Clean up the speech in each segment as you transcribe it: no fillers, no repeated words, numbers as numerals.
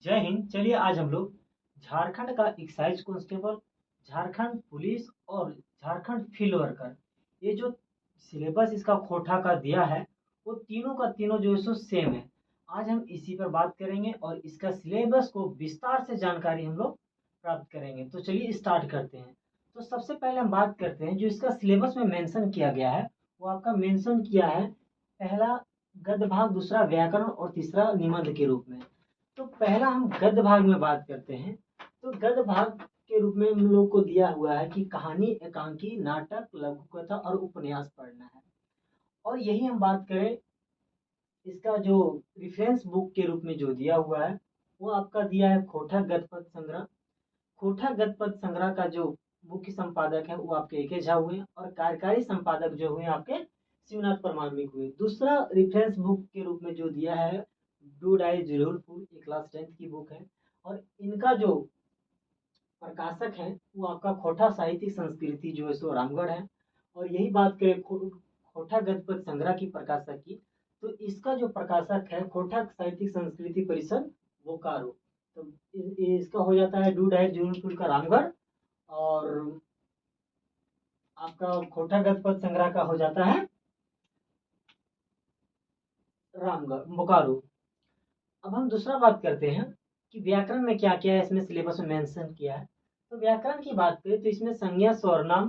जय हिंद। चलिए आज हम लोग झारखंड का एक्साइज कांस्टेबल, झारखंड पुलिस और झारखंड फील्ड वर्कर, ये जो सिलेबस इसका कोटा का दिया है वो तीनों का तीनों जो है सो सेम है। आज हम इसी पर बात करेंगे और इसका सिलेबस को विस्तार से जानकारी हम लोग प्राप्त करेंगे। तो चलिए स्टार्ट करते हैं। तो सबसे पहले हम बात करते हैं जो इसका सिलेबस में मेंशन किया गया है। वो आपका मेंशन किया है पहला गद्य भाग, दूसरा व्याकरण और तीसरा निबंध के रूप में। तो पहला हम गद्य भाग में बात करते हैं। तो गद्य भाग के रूप में हम लोग को दिया हुआ है कि कहानी, एकांकी, नाटक, लघु कथा और उपन्यास पढ़ना है। और यही हम बात करें, इसका जो रेफरेंस बुक के रूप में जो दिया हुआ है वो आपका दिया है खोटा गद्य पद्य संग्रह। खोटा गद्य पद्य संग्रह का जो मुख्य संपादक है वो आपके ए के झा हुए और कार्यकारी संपादक जो हुए आपके शिवनाथ परमाणविक हुए। दूसरा रेफरेंस बुक के रूप में जो दिया है डू डाई जरूर फूल, ये क्लास 10th की बुक है। और इनका जो प्रकाशक है वो आपका खोटा साहित्यिक संस्कृति जो है सो रामगढ़ है। और यही बात करें खोटा गद्य पद्य संग्रह की प्रकाशक की, तो इसका जो प्रकाशक है खोटा साहित्यिक संस्कृति परिषद बोकारो। तो इसका हो जाता है डू डाई जरूर फूल का रामगढ़, और आपका खोटा गद्य पद्य संग्रह का हो जाता है रामगढ़, बोकारो। अब हम दूसरा बात करते हैं कि व्याकरण में क्या क्या है, इसमें सिलेबस में मेंशन किया है। तो व्याकरण की बात करें तो इसमें संज्ञा, सर्वनाम,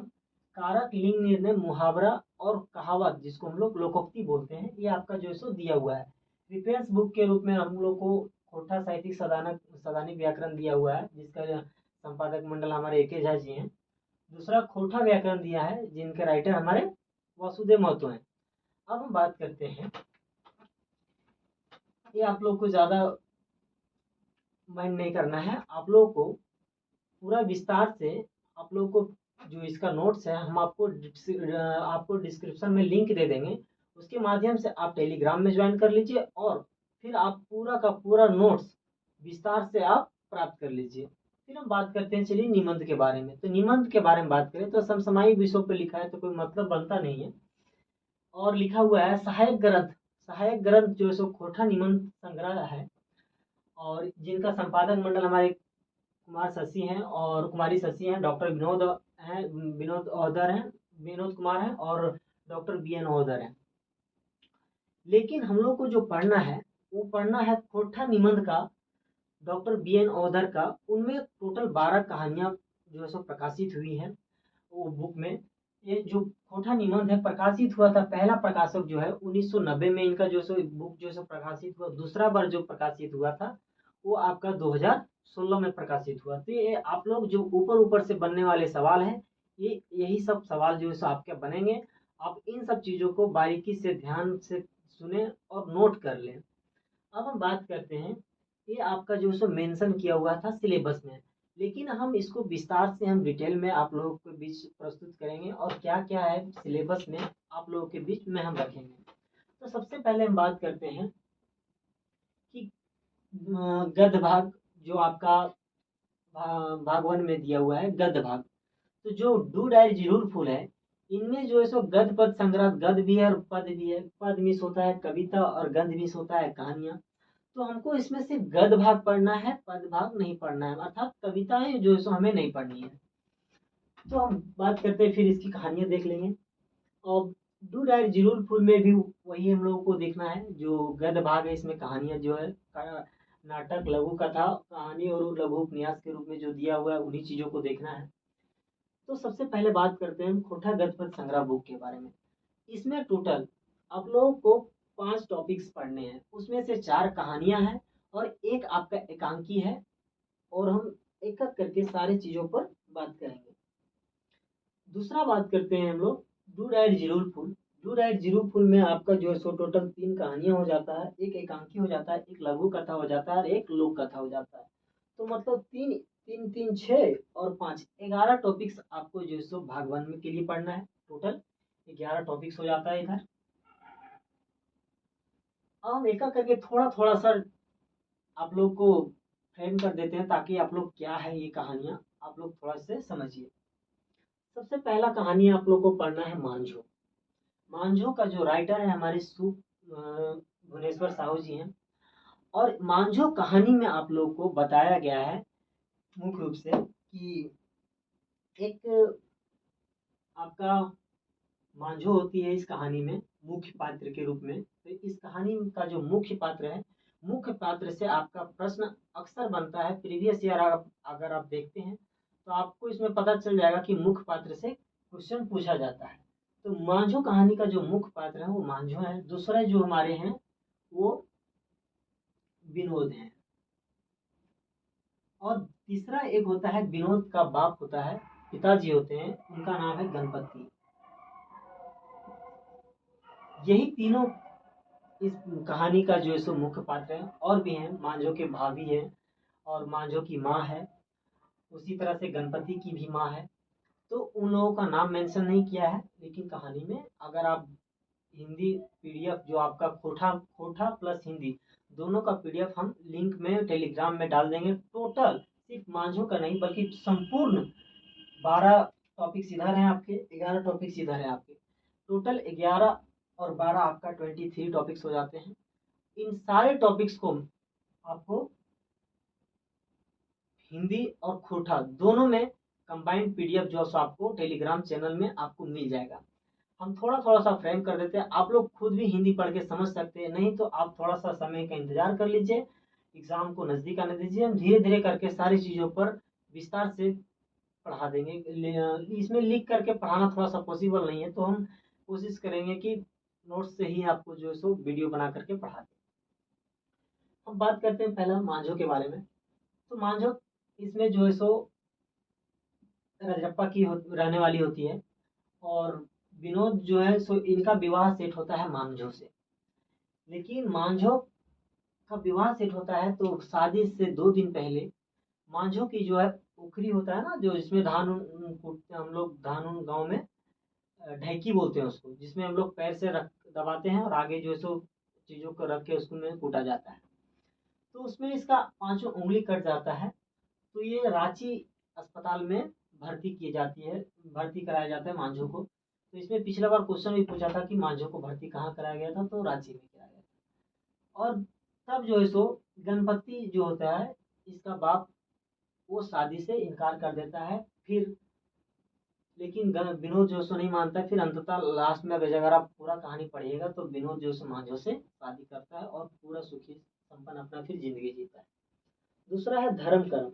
कारक, लिंग निर्णय, मुहावरा और कहावत, जिसको हम लोग लोकोक्ति बोलते हैं, ये आपका जो है सो दिया हुआ है। रेफरेंस बुक के रूप में हम लोग को खोटा साहित्यिक सदानिक व्याकरण दिया हुआ है, जिसका संपादक मंडल हमारे ए के झा जी हैं। दूसरा खोटा व्याकरण दिया है, जिनके राइटर हमारे वासुदेव महतो हैं। अब हम बात करते हैं, ये आप लोग को ज्यादा माइंड नहीं करना है, आप लोगों को पूरा विस्तार से आप लोगों को जो इसका नोट्स है हम आपको डिस्क्रिप्शन में लिंक दे देंगे। उसके माध्यम से आप टेलीग्राम में ज्वाइन कर लीजिए और फिर आप पूरा का पूरा नोट्स विस्तार से आप प्राप्त कर लीजिए। फिर हम बात करते हैं, चलिए निबंध के बारे में। तो निबंध के बारे में बात करें तो समसामयिक विषयों पर लिखा है तो कोई मतलब बनता नहीं है। और लिखा हुआ है सहायक ग्रंथ, सहायक ग्रंथ जो है सो खोटा निबंध संग्रह है। और जिनका संपादक मंडल हमारे कुमार शशि हैं और कुमारी शशि हैं, डॉक्टर विनोद हैं, विनोद औदर हैं, विनोद कुमार हैं और डॉक्टर बी एन औदर हैं। लेकिन हम लोग को जो पढ़ना है वो पढ़ना है खोटा निबंध का, डॉक्टर बी एन औदर का। उनमें टोटल 12 कहानियां जो है सो प्रकाशित हुई हैं वो बुक में। ये जो खोटा निबंध है प्रकाशित हुआ था, पहला प्रकाशक जो है 1990 में इनका जो सो बुक जो सो प्रकाशित हुआ। दूसरा बार जो प्रकाशित हुआ था वो आपका 2016 में प्रकाशित हुआ। तो ये आप लोग जो ऊपर ऊपर से बनने वाले सवाल हैं, ये यही सब सवाल जो है सो आपके बनेंगे। आप इन सब चीजों को बारीकी से ध्यान से सुने और नोट कर लें। अब हम बात करते हैं, ये आपका जो सो मेंशन किया हुआ था सिलेबस में, लेकिन हम इसको विस्तार से हम डिटेल में आप लोगों के बीच प्रस्तुत करेंगे और क्या क्या है सिलेबस में आप लोगों के बीच में हम रखेंगे। तो सबसे पहले हम बात करते हैं कि गद्य भाग जो आपका भाग 1 में दिया हुआ है गद्य भाग। तो जो डू डायर जरूर फूल है, इनमें जो है सो गद्य पद संग्रह, गद्य भी है और पद भी है। पद मिस होता है कविता और गद्य मिस होता है कहानियां। तो हमको इसमें सिर्फ गद्य भाग पढ़ना है, पद भाग नहीं पढ़ना है, अर्थात कविताएं जो है सो हमें नहीं पढ़नी है। तो हम बात करते हैं, फिर इसकी कहानियां देख लेंगे। और डू डायर जरूर फूल में भी वही हम लोगों को देखना है। जो गद्य भाग है इसमें कहानियां जो है नाटक, लघु कथा, कहानी और लघु उपन्यास के रूप में जो दिया हुआ है उन्हीं चीजों को देखना है। तो सबसे पहले बात करते हैं खोटा गद्य पद्य संग्रह बुक के बारे में। इसमें टोटल आप लोगों को 5 टॉपिक्स पढ़ने हैं, उसमें से 4 कहानियां हैं और एक आपका एकांकी है। और हम एक एक करके सारी चीजों पर बात करेंगे। दूसरा बात करते हैं हम लोग डू डायर जरूर फूल। डू डायर जरूर फूल में आपका जो है सो टोटल 3 कहानियां हो जाता है, एक एकांकी हो जाता है, एक लघु कथा हो जाता है और एक लोक कथा हो जाता है। तो मतलब 3 3 3 6 और 5 11 टॉपिक्स आपको जो है सो भाग 1 में के लिए पढ़ना है। टोटल 11 टॉपिक्स हो जाता है इधर। अब हम एक एक करके थोड़ा थोड़ा सा आप लोग को फ्रेम कर देते हैं ताकि आप लोग क्या है ये कहानियां आप लोग थोड़ा से समझिए। सबसे पहला कहानी आप लोग को पढ़ना है मांझो। मांझो का जो राइटर है हमारे भुवनेश्वर साहू जी हैं। और मांझो कहानी में आप लोग को बताया गया है मुख्य रूप से कि एक आपका मांझो होती है इस कहानी में मुख्य पात्र के रूप में। तो इस कहानी का जो मुख्य पात्र है, मुख्य पात्र से आपका प्रश्न अक्सर बनता है। प्रीवियस ईयर अगर आप देखते हैं तो आपको इसमें पता चल जाएगा कि मुख्य पात्र से क्वेश्चन पूछा जाता है। तो मांझो कहानी का जो मुख्य पात्र है वो मांझो है। दूसरे जो हमारे हैं वो विनोद हैं। और तीसरा एक होता है, विनोद का बाप होता है, पिताजी होते हैं, उनका नाम है गणपति। यही तीनों इस कहानी का जो है सो मुख्य पात्र है। और भी हैं, मांझो के भाभी हैं और मांझो की माँ है, उसी तरह से गणपति की भी माँ है। तो उन लोगों का नाम मेंशन नहीं किया है, लेकिन कहानी में अगर आप हिंदी पीडीएफ जो आपका खोटा खोटा प्लस हिंदी दोनों का पीडीएफ हम लिंक में टेलीग्राम में डाल देंगे। टोटल सिर्फ मांझो का नहीं बल्कि संपूर्ण 12 टॉपिक्स इधर हैं आपके, 11 टॉपिक्स इधर हैं आपके। टोटल 11 और 12 आपका 23 टॉपिक्स हो जाते हैं। इन सारे टॉपिक्स को आपको हिंदी और खोटा दोनों में कंबाइंड पीडीएफ जो है आपको टेलीग्राम चैनल में आपको मिल जाएगा। हम थोड़ा थोड़ा सा फ्रेम कर देते हैं, आप लोग खुद भी हिंदी पढ़ के समझ सकते हैं। नहीं तो आप थोड़ा सा समय का इंतजार कर लीजिए, एग्जाम को नजदीक आने दीजिए। हम धीरे धीरे करके सारी चीज़ों पर विस्तार से पढ़ा देंगे। इसमें लिख करके पढ़ाना थोड़ा सा पॉसिबल नहीं है, तो हम कोशिश करेंगे कि नोट्स से ही आपको जो है सो वीडियो बना करके पढ़ा दें। अब बात करते हैं पहला मांझो के बारे में। तो मांझो इसमें जो है सो रजरप्पा की रहने वाली होती है, और विनोद जो है सो इनका विवाह सेट होता है मांझो से। लेकिन मांझो का विवाह सेट होता है तो शादी से 2 दिन पहले मांझो की जो है उखरी होता है ना, जो इसमें धान हम लोग धान गांव में ढैकी बोलते हैं उसको, जिसमें हम लोग पैर से रख दबाते हैं और आगे जो है सो चीजों को रख के उसको में कूटा जाता है। तो उसमें इसका 5 उंगली कट जाता है। तो ये रांची अस्पताल में भर्ती की जाती है, भर्ती कराया जाता है मांझो को। तो इसमें पिछला बार क्वेश्चन भी पूछा था कि मांझो को भर्ती कहाँ कराया गया था, तो रांची में कराया गया था। और तब जो है सो गणपति जो होता है इसका बाप, वो शादी से इनकार कर देता है। फिर लेकिन विनोद जो सो नहीं मानता है। फिर अंततः लास्ट में अगर आप पूरा कहानी पढ़िएगा तो विनोद जो सो मांझो से शादी करता है और पूरा सुखी संपन्न अपना फिर जिंदगी जीता है। दूसरा है धर्म कर्म।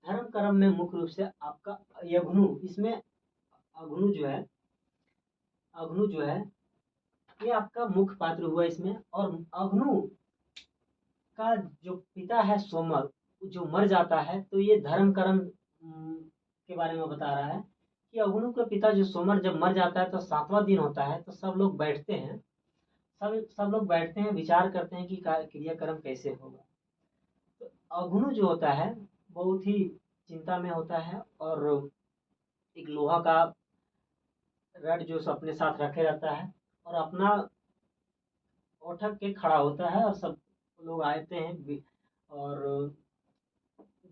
धर्म कर्म में मुख्य रूप से आपका यज्ञनु, इसमें अग्नु जो है, अग्नु जो है ये आपका मुख्य पात्र हुआ इसमें। और अग्नु का जो पिता है सोमर, जो मर जाता है, तो ये धर्म कर्म के बारे में बता रहा है कि अग्नु के पिता जो सोमर जब मर जाता है तो 7वां दिन होता है, तो सब लोग बैठते हैं, सब लोग बैठते हैं, विचार करते हैं कि क्रियाक्रम कैसे होगा। तो अग्नु जो होता है बहुत ही चिंता में होता है, और एक लोहा का रड जो अपने साथ रखे रहता है और अपना उठक के खड़ा होता है, और सब लोग आते हैं और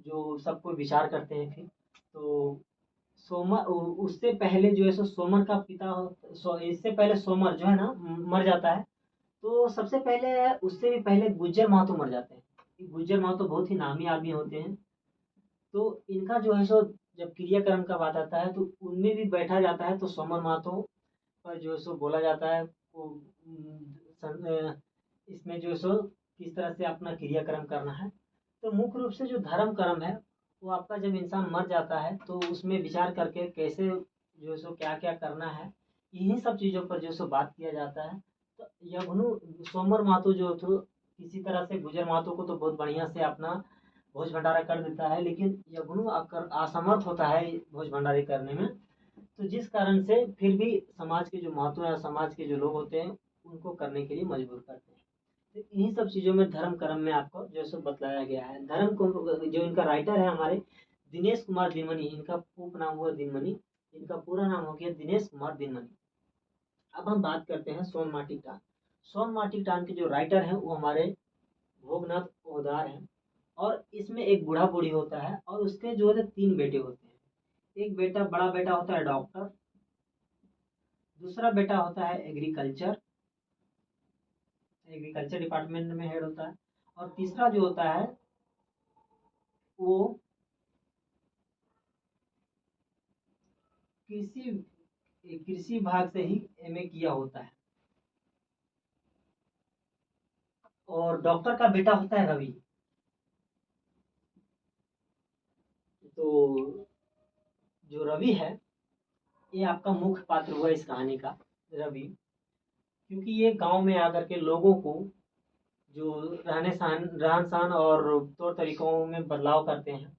जो सबको विचार करते हैं। फिर तो सोमर उससे पहले जो है सो सोमर का पिता इससे पहले सोमर जो है ना मर जाता है। तो सबसे पहले उससे भी पहले गुज्जर महतो मर जाते हैं। गुज्जर महतो बहुत ही नामी आदमी होते हैं। तो इनका जो है सो जब क्रियाक्रम का बात आता है तो उनमें भी बैठा जाता है। तो सोमर महतो पर जो है सो बोला जाता है वो इसमें जो है सो किस तरह से अपना क्रियाक्रम करना है। तो मुख्य रूप से जो धर्म कर्म है वो आपका जब इंसान मर जाता है तो उसमें विचार करके कैसे जो सो क्या क्या करना है, इन्हीं सब चीज़ों पर जो सो बात किया जाता है। तो यज्ञनु सोमर मातो जो तो किसी तरह से गुजर मातो को तो बहुत बढ़िया से अपना भोज भंडारा कर देता है, लेकिन यज्ञनु आकर असमर्थ होता है भोज भंडारे करने में। तो जिस कारण से फिर भी समाज के जो महत्व या समाज के जो लोग होते हैं उनको करने के लिए मजबूर करते हैं। तो इन्हीं सब चीज़ों में धर्म कर्म में आपको जो सो बतलाया गया है। धर्म को जो इनका राइटर है हमारे दिनेश कुमार दिनमणि, इनका पूर्ण नाम हुआ दिनमणि, इनका पूरा नाम हो गया दिनेश कुमार दिनमणि। अब हम बात करते हैं सोन माटी टान। सोन माटी टान के जो राइटर हैं वो हमारे भोगनाथ ओदार हैं। और इसमें एक बूढ़ा बूढ़ी होता है और उसके जो है 3 बेटे होते हैं। एक बेटा, बड़ा बेटा होता है डॉक्टर, दूसरा बेटा होता है एग्रीकल्चर डिपार्टमेंट में हेड होता है, और तीसरा जो होता है वो कृषि कृषि भाग से ही एमए किया होता है। और डॉक्टर का बेटा होता है रवि। तो जो रवि है ये आपका मुख्य पात्र हुआ इस कहानी का, रवि। क्योंकि ये गांव में आकर के लोगों को जो रहन सहन और तौर तरीकों में बदलाव करते हैं,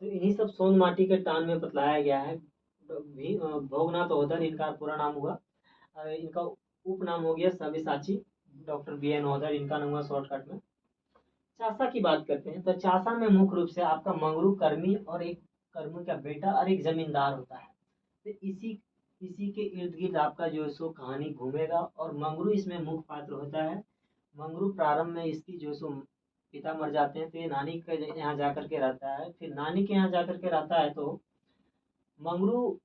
तो इन्हीं सब सोन माटी के टान में बतलाया गया है। भोगनाथ ओहदर इनका पूरा नाम हुआ। इनका उपनाम हो गया सव्यसाची। डॉक्टर बी एन ओहदर इनका नाम हुआ शॉर्टकट में। चासा की बात करते हैं तो चासा में मुख्य रूप से आपका मंगरू कर्मी और एक कर्मी का बेटा और एक जमींदार होता है। तो इसी इसी के इर्द गिर्द आपका जो है सो कहानी घूमेगा। और मंगरू इसमें मुख्य पात्र होता है। मंगरू प्रारंभ में इसकी जो है सो पिता मर जाते हैं तो ये नानी के यहाँ जाकर के रहता है। फिर नानी के यहाँ जाकर के रहता है तो मंगरू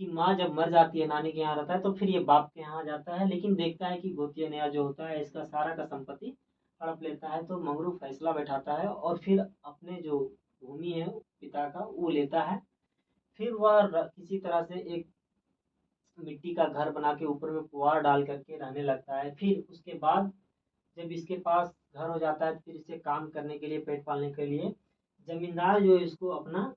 की माँ जब मर जाती है, नानी के यहाँ रहता है, तो फिर ये बाप के यहाँ जाता है। लेकिन देखता है कि गोतिया नया जो होता है इसका सारा का संपत्ति हड़प लेता है। तो मंगरू फैसला बैठाता है और फिर अपने जो भूमि है पिता का वो लेता है। फिर वह किसी तरह से एक मिट्टी का घर बना के ऊपर में पुआल डाल करके रहने लगता है। फिर उसके बाद जब इसके पास घर हो जाता है, फिर इसे काम करने के लिए, पेट पालने के लिए जमींदार जो है इसको अपना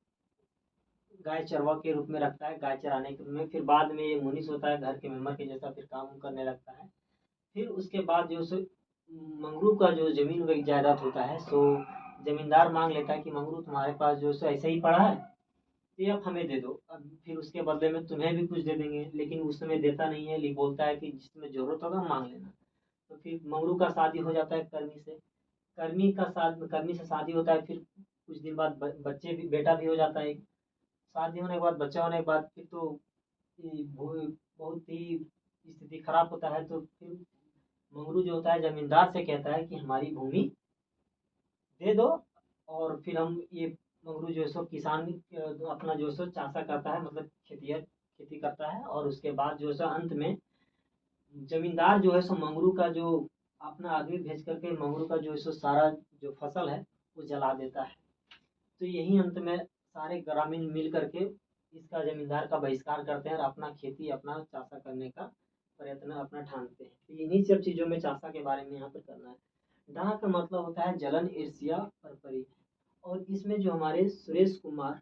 गाय चरवा के रूप में रखता है, गाय चराने के रूप में। फिर बाद में ये मुनीस होता है घर के मेंबर के जैसा, फिर काम करने लगता है। फिर उसके बाद जो सो मंगरू का जो जमीन व जायदाद होता है सो जमींदार मांग लेता है कि मंगरू तुम्हारे पास जो सो ऐसे ही पड़ा है, ये आप हमें दे दो। अब फिर उसके बदले में तुम्हें भी कुछ दे देंगे। लेकिन उस समय देता नहीं है, लेकिन बोलता है कि जिसमें जरूरत होगा मांग लेना। तो फिर मंगरू का शादी हो जाता है कर्मी से। कर्मी से शादी होता है। फिर कुछ दिन बाद बच्चे भी, बेटा भी हो जाता है। शादी होने के बाद, बच्चा होने के बाद फिर तो बहुत ही स्थिति खराब होता है। तो फिर मंगरू जो होता है जमींदार से कहता है कि हमारी भूमि दे दो। और फिर हम ये मंगरू जो है सो किसान अपना जो है सो चाषा करता है, मतलब खेती करता है। और उसके बाद जो है सो अंत में जमींदार जो है सो मंगरू का जो अपना आदमी भेज करके मंगरू का जो है सो सारा जो फसल है वो जला देता है। तो यही अंत में सारे ग्रामीण मिल करके इसका जमींदार का बहिष्कार करते हैं और अपना खेती, अपना चाषा करने का प्रयत्न अपना ठानते हैं। तो इन्हीं सब चीज़ों में चाषा के बारे में यहाँ पर करना है। डाह का मतलब होता है जलन, ईर्ष्या, परपरी। और इसमें जो हमारे सुरेश कुमार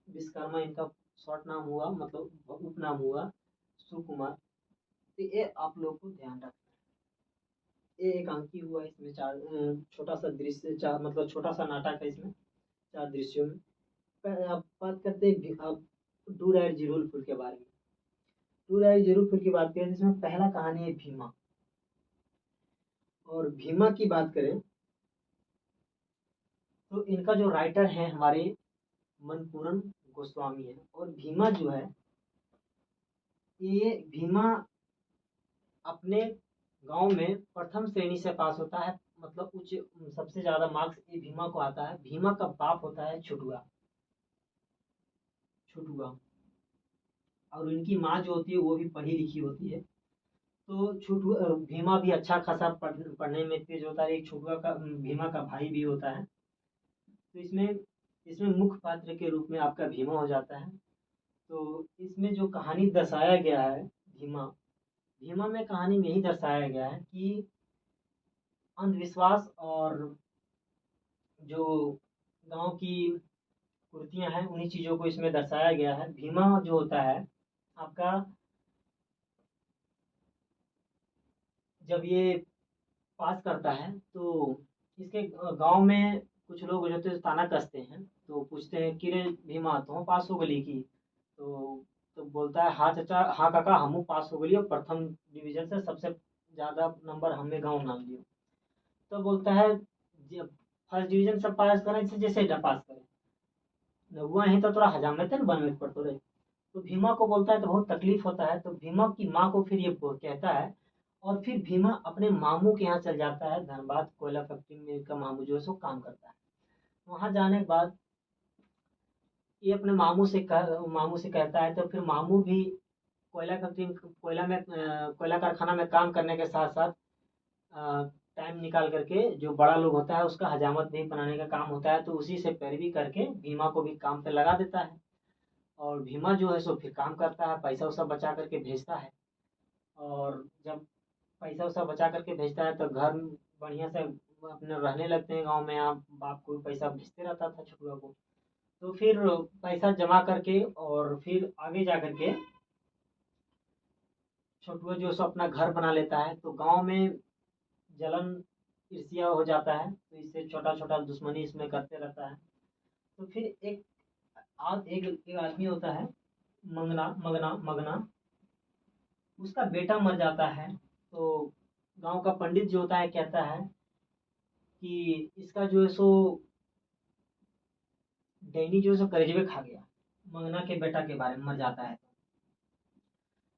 विश्वकर्मा, इनका शॉर्ट नाम हुआ, मतलब उपनाम हुआ सुकुमार। तो ये आप लोग को ध्यान रखना है। ये एक अंकी हुआ इसमें, चार छोटा सा दृश्य, चार मतलब छोटा सा नाटक है इसमें, चार दृश्यों में। आप बात करते हैं आप डू राइट जरूर फुल के बारे में। डू राइट जरूर फुल की बात करें जिसमें पहला कहानी है भीमा। और भीमा की बात करें तो इनका जो राइटर है हमारे मनपूरन गोस्वामी है। और भीमा जो है, ये भीमा अपने गांव में प्रथम श्रेणी से पास होता है, मतलब उच्च सबसे ज्यादा मार्क्स ये भीमा को आता है। भीमा का बाप होता है छुटुआ। छुटुआ और उनकी माँ जो होती है वो भी पढ़ी लिखी होती है। तो छुटुआ भीमा भी अच्छा खासा पढ़ने में तेज होता है। एक छुटुआ का भीमा का भाई भी होता है। तो इसमें इसमें मुख्य पात्र के रूप में आपका भीमा हो जाता है। तो इसमें जो कहानी दर्शाया गया है भीमा, भीमा में कहानी में यही दर्शाया गया है कि अंधविश्वास और जो गांव की कुर्तियां हैं उन्हीं चीजों को इसमें दर्शाया गया है। भीमा जो होता है आपका, जब ये पास करता है तो इसके गांव में कुछ लोग जो थे ताना कसते हैं। तो पूछते हैं कि रे भीमा तुम पास हो गली की? तो बोलता है हाँ चाचा, हाँ काका हमू पास हो गली और प्रथम डिवीजन से सबसे ज्यादा नंबर हमें गाँव नाम दियो। तो बोलता है जब फर्स्ट डिवीजन से पास करें से जैसे ना पास करें, नौवा ही तो तोरा हजामत न बनवे पड़तो रे। तो भीमा को बोलता है तो बहुत तकलीफ होता है। तो भीमा की माँ को फिर ये कहता है। और फिर भीमा अपने मामू के यहाँ चल जाता है धनबाद कोयला फैक्ट्री में। का मामू जो है सो काम करता है। वहां जाने के बाद ये अपने मामू से कहता है। तो फिर मामू भी कोयला फैक्ट्री कोयला कारखाना में काम करने के साथ साथ टाइम निकाल करके जो बड़ा लोग होता है उसका हजामत नहीं बनाने का काम होता है, तो उसी से पैरवी करके भीमा को भी काम पे लगा देता है। और भीमा जो है सो फिर काम करता है, पैसा वैसा बचा करके भेजता है। और जब पैसा वैसा बचा करके भेजता है तो घर बढ़िया से अपने रहने लगते हैं गांव में। आप बाप को भी पैसा भेजते रहता था छोटुआ को। तो फिर पैसा जमा करके और फिर आगे जा करके छोटुआ जो सो अपना घर बना लेता है। तो गांव में जलन ईर्ष्या हो जाता है, तो इससे छोटा छोटा दुश्मनी इसमें करते रहता है। तो फिर एक आदमी होता है, मंगना मगना मगना, उसका बेटा मर जाता है। तो गांव का पंडित जो होता है कहता है कि इसका जो है सो डैनी जो है सो कलेजवे खा गया, मंगना के बेटा के बारे में मर जाता है।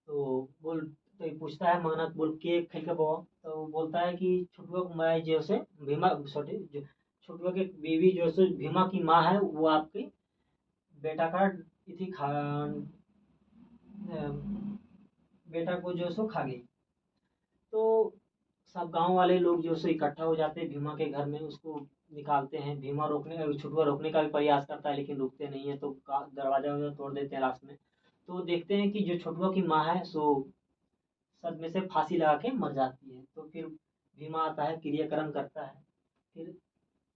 तो बोल तो ये पूछता है मंगना, बोल के खेल के बो। तो वो बोलता है कि छोटुआ को माँ जो से भीमा छोटे जो छोटुआ के बीवी जो से भीमा की माँ है, वो आपकी बेटा का इथी खा बेटा को जो सो खा गई। तो सब गांव वाले लोग जो सो इकट्ठा हो जाते हैं भीमा के घर में, उसको निकालते हैं। भीमा छुटुआ रोकने का भी प्रयास करता है लेकिन रुकते नहीं है, तो दरवाजा तोड़ देते हैं लास्ट में। तो देखते हैं कि जो छोटुआ की माँ है सो सदमे से फांसी लगा के मर जाती है। तो फिर भीमा आता है, क्रियाक्रम करता है। फिर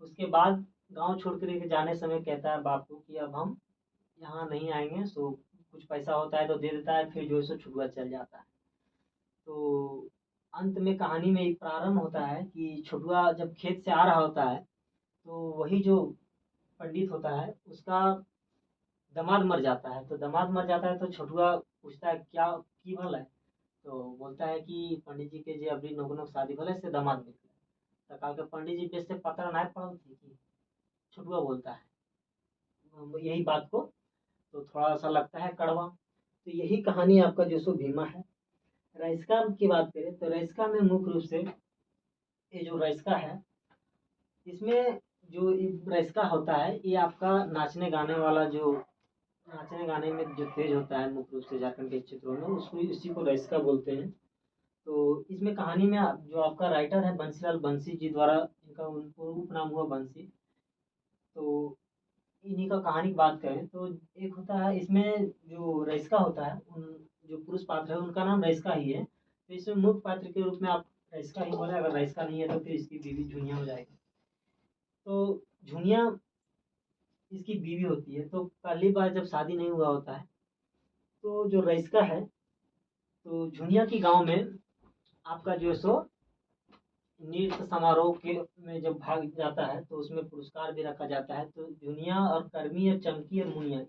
उसके बाद गांव छोड़ कर जाने समय कहता है बाप को कि अब हम यहाँ नहीं आएंगे। सो कुछ पैसा होता है तो दे देता है, फिर जो है सो छुटुआ चल जाता है। तो अंत में कहानी में एक प्रारंभ होता है कि छोटुआ जब खेत से आ रहा होता है, तो वही जो पंडित होता है उसका दामाद मर जाता है। तो दामाद मर जाता है तो छोटुआ पूछता है क्या की भल है। तो बोलता है कि पंडित जी के जे अभी नौगनो शादी भले से दामाद मिल गया। तो कहा कि पंडित जी बेच से पता नहीं पड़ल थी कि छोटुआ बोलता है यही बात को। तो थोड़ा सा लगता है कड़वा। तो यही कहानी आपका जो सो भीमा है। राइस्का की बात करें तो राइस्का में मुख्य रूप से ये जो राइस्का है, इसमें जो राइस्का होता है ये आपका नाचने गाने वाला जो नाचने गाने में जो तेज होता है मुख्य रूप से झारखंड के क्षेत्रों में, उसको इसी को राइस्का बोलते हैं। तो इसमें कहानी में जो आपका राइटर है बंसीलाल बंसी जी द्वारा, इनका उनको उपनाम हुआ बंसी। तो इन्हीं का कहानी की बात करें तो एक होता है इसमें जो रईसका होता है, उन जो पुरुष पात्र है उनका नाम रईसका ही है। तो इसमें मुख्य पात्र के रूप में आप रईसका ही बोले, अगर रईसका नहीं है तो फिर इसकी बीवी झुनिया हो जाएगी। तो झुनिया इसकी बीवी होती है। तो पहली बार जब शादी नहीं हुआ होता है तो जो रईसका है, तो झुनिया की गांव में आपका जो है सो नृत्य समारोह के में जब भाग जाता है तो उसमें पुरस्कार भी रखा जाता है। तो झुनिया और कर्मी और चमकी और मुनिया,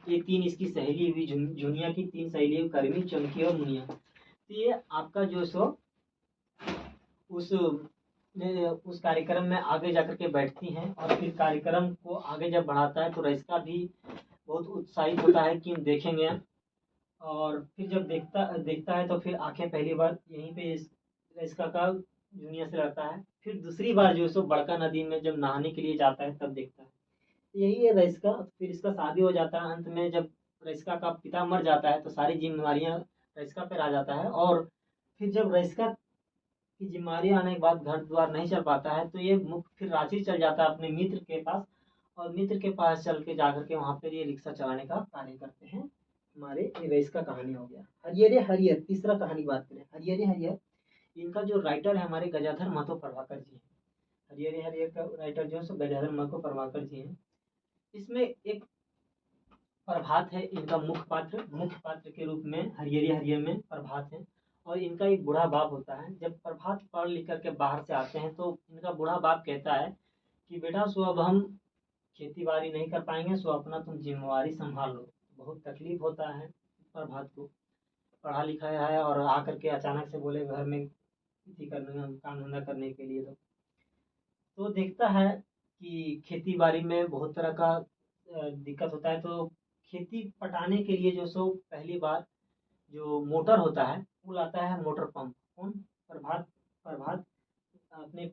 ये तीन इसकी सहेली हुई। झुनिया की तीन सहेली हुई, कर्मी, चमकी और मुनिया। तो ये आपका जो सो उस उस कार्यक्रम में आगे जाकर के बैठती हैं। और फिर कार्यक्रम को आगे जब बढ़ाता है तो रईसका भी बहुत उत्साहित होता है कि देखेंगे। और फिर जब देखता देखता है तो फिर आंखें पहली बार यहीं पे रईसका का जूनियर से लड़ता है। फिर दूसरी बार जो है सो बड़का नदी में जब नहाने के लिए जाता है तब देखता है। यही है रईसका। फिर इसका शादी हो जाता है। अंत में जब रईसका का पिता मर जाता है तो सारी जिम्मेवारियां रईसका पर आ जाता है। और फिर जब रईसका की जिम्मेवारी आने के बाद घर द्वार नहीं चल पाता है तो ये मुख्य फिर रांची चल जाता है अपने मित्र के पास। और मित्र के पास चल के जाकर के वहां पर ये रिक्शा चलाने का कार्य करते हैं। हमारे ये रेस का कहानी हो गया। हरियरे हरियर तीसरा कहानी बात करें, हरियरे हरियर इनका जो राइटर है हमारे गजाधर महतो प्रभाकर जी हैं। हरियरे हरियर का राइटर जो है सो गजाधर महतो प्रभाकर जी हैं। इसमें एक प्रभात है इनका मुख्य पात्र के रूप में हरियरी हरियर में प्रभात है। और इनका एक बूढ़ा बाप होता है। जब प्रभात पढ़ लिख करके बाहर से आते हैं तो इनका बूढ़ा बाप कहता है कि बेटा सो अब हम खेती बाड़ी नहीं कर पाएंगे, सो अपना तुम जिम्मेवारी संभाल लो। बहुत तकलीफ होता है प्रभात को, पढ़ा लिखा है और आकर के अचानक से बोले घर में खेती करने काम धंधा करने के लिए। तो देखता है कि खेती बाड़ी में बहुत तरह का दिक्कत होता है। तो खेती पटाने के लिए जो सो पहली बार जो मोटर होता है वो लाता है मोटर पंप। कौन? प्रभात। प्रभात अपने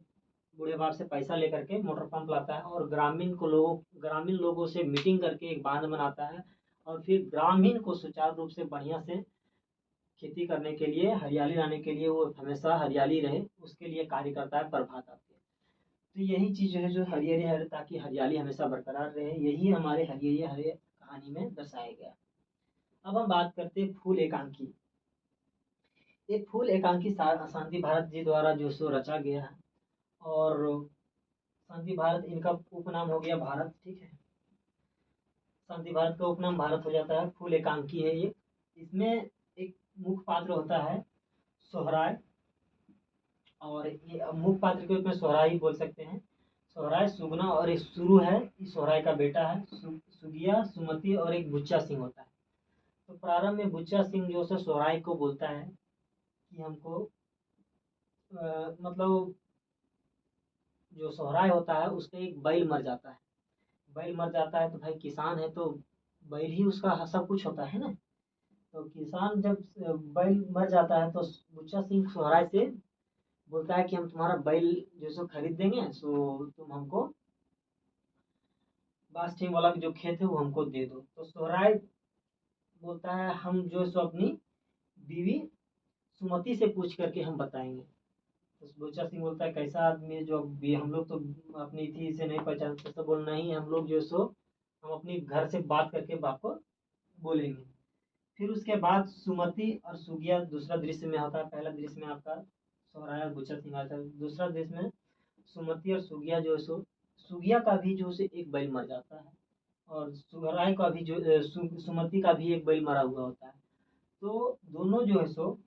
बूढ़े बाप से पैसा लेकर के मोटर पंप लाता है और ग्रामीण लोगों से मीटिंग करके एक बांध बनाता है। और फिर ग्रामीण को सुचारू रूप से बढ़िया से खेती करने के लिए, हरियाली लाने के लिए, वो हमेशा हरियाली रहे उसके लिए कार्य करता है प्रभात आपके। तो यही चीज़ जो है, जो हरियरी है, ताकि हरियाली हमेशा बरकरार रहे, यही हमारे हरियरी हरे कहानी में दर्शाया गया। अब हम बात करते हैं फूल एकांकी। एक फूल एकांकी शांति भारत जी द्वारा जो सो रचा गया है, और शांति भारत इनका उपनाम हो गया भारत, ठीक है। शांति भारत का उपनाम भारत हो जाता है। फूल एकांकी है ये। इसमें एक मुख्य पात्र होता है सोहराय, और ये मुख्य पात्र के रूप में सोहराय ही बोल सकते हैं। सोहराय, सुगना और एक सुरु है, ये सोहराय का बेटा है। सुगिया, सुमति और एक बुच्चा सिंह होता है। तो प्रारंभ में बुच्चा सिंह जो है सोहराय को बोलता है कि हमको मतलब जो सोहराय होता है उसका एक बैल मर जाता है। बैल मर जाता है तो भाई किसान है तो बैल ही उसका सब कुछ होता है ना। तो किसान जब बैल मर जाता है तो बुच्चा सिंह सोहराय से बोलता है कि हम तुम्हारा बैल जो सो खरीद देंगे, सो तुम हमको बास्टिंग वाला जो खेत है वो हमको दे दो। तो सोहराय बोलता है हम जो सो अपनी बीवी सुमति से पूछ करके हम बताएंगे। तो बुच्चा सिंह बोलता है कैसा आदमी है जो हम लोग तो अपनी थी से नहीं पहचानते। तो बोल नहीं, हम लोग जो सो हम अपनी घर से बात करके बाप को बोलेंगे। फिर उसके बाद सुमति और सुगिया दूसरा दृश्य में होता है। पहला दृश्य में आपका सोहराय और बुच्चा सिंह आता है। दूसरा दृश्य में सुमति और सुगिया जो है सो, सुगिया का भी जो है एक बैल मर जाता है, और सोहराय का भी जो सुमति का भी एक बैल मरा हुआ होता है। तो दोनों जो है सो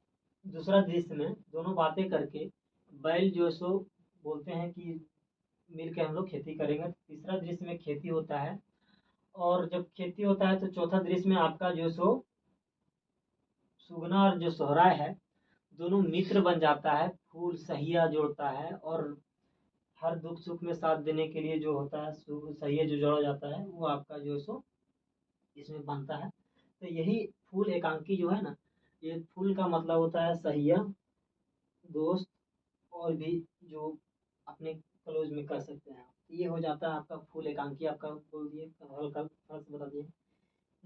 दूसरा दृश्य में दोनों बातें करके बैल जो है सो बोलते हैं कि मिल के हम लोग खेती करेंगे। तीसरा दृश्य में खेती होता है, और जब खेती होता है तो चौथा दृश्य में आपका जो सो सुगना और जो सोहराय है दोनों मित्र बन जाता है। फूल सहिया जोड़ता है, और हर दुख सुख में साथ देने के लिए जो होता है सहिया जो जोड़ा जाता है वो आपका जो है सो इसमें बनता है। तो यही फूल एकांकी जो है ना, ये फूल का मतलब होता है सहिया, दोस्त, और भी जो अपने क्लोज में कर सकते हैं। ये हो जाता है आपका फूल एकांकी। आपका बोल दिए हल्का हल्का बता दिए।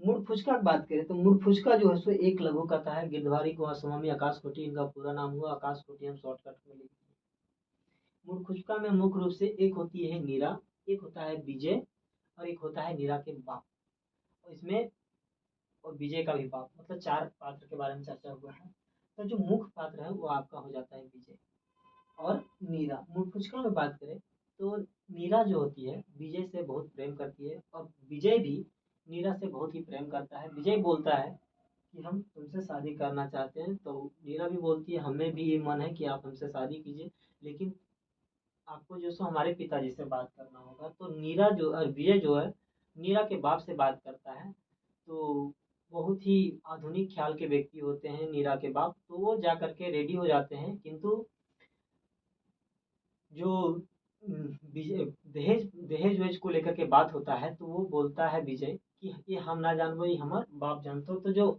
मूड फुचका की बात करें तो मूड फुचका जो है सो एक लघु कथा है। गिरधारी को स्वामी आकाश कोटी इनका पूरा नाम हुआ। आकाश कोटी हम शॉर्टकट में लिखते हैं। मूड फुचका में मुख्य रूप से एक होती है नीरा, एक होता है विजय, और एक होता है नीरा के बाप। और इसमें और विजय का भी बाप, मतलब चार पात्र के बारे में चर्चा हुआ है। तो जो मुख्य पात्र है वो आपका हो जाता है विजय और नीरा। मूड फुचका में बात करें तो नीरा जो होती है विजय से बहुत प्रेम करती है, और विजय भी नीरा से बहुत ही प्रेम करता है। विजय बोलता है कि हम तुमसे शादी करना चाहते हैं, तो नीरा भी बोलती है हमें भी ये मन है कि आप हमसे शादी कीजिए, लेकिन आपको जो सो हमारे पिताजी से बात करना होगा। तो नीरा जो और विजय जो है नीरा के बाप से बात करता है। तो बहुत ही आधुनिक ख्याल के व्यक्ति होते हैं नीरा के बाप। तो वो जा करके रेडी हो जाते हैं, किंतु जो दहेज दहेज वेज को लेकर के बात होता है तो वो बोलता है विजय कि ये हम ना जानबो, ये हमार बाप जानते हो। तो जो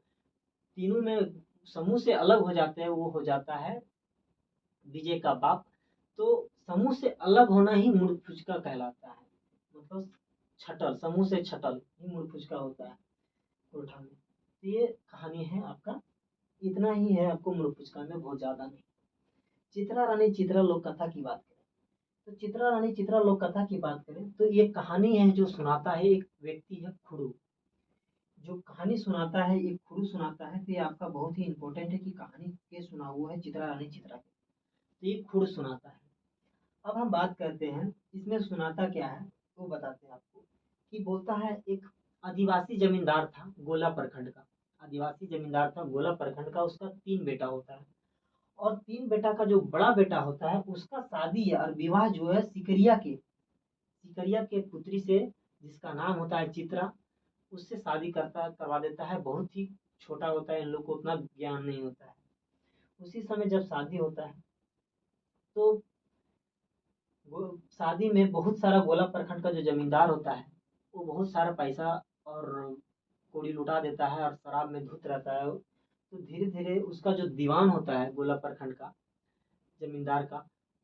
तीनों में समूह से अलग हो जाते हैं वो हो जाता है विजय का बाप। तो समूह से अलग होना ही मूर्ख फुचका कहलाता है। मतलब छटल, समूह से छटल ही मूर्ख फुचका होता है कोठा में। तो ये कहानी है आपका, इतना ही है आपको मूर्ख फुचका में, बहुत ज्यादा नहीं। चित्रा रानी चित्रा लोक कथा की बात करें तो चित्रा रानी चित्रा लोक कथा की बात करें तो ये कहानी है जो सुनाता है एक व्यक्ति है खुड़ू। जो कहानी सुनाता है एक खुड़ू सुनाता है। तो ये आपका बहुत ही इंपॉर्टेंट है कि कहानी के सुना हुआ है चित्रा रानी चित्रा के, तो ये खुड़ सुनाता है। अब हम बात करते हैं इसमें सुनाता क्या है, वो बताते हैं आपको। कि बोलता है एक आदिवासी जमींदार था गोला प्रखंड का। आदिवासी जमींदार था गोला प्रखंड का, उसका 3 बेटा होता है। और 3 बेटा का जो बड़ा बेटा होता है उसका शादी और विवाह जो है सिकरिया के पुत्री से, जिसका नाम होता है चित्रा, उससे शादी करवा देता है। बहुत ही छोटा होता है, इन लोग को उतना ज्ञान नहीं होता है। उसी समय जब शादी होता है तो शादी में बहुत सारा गोला प्रखंड का जो जमींदार होता है वो बहुत सारा पैसा और कौड़ी लुटा देता है, और शराब में धुत रहता है। तो धीरे धीरे उसका जो दीवान होता है गोला प्रखंड का जमींदार का,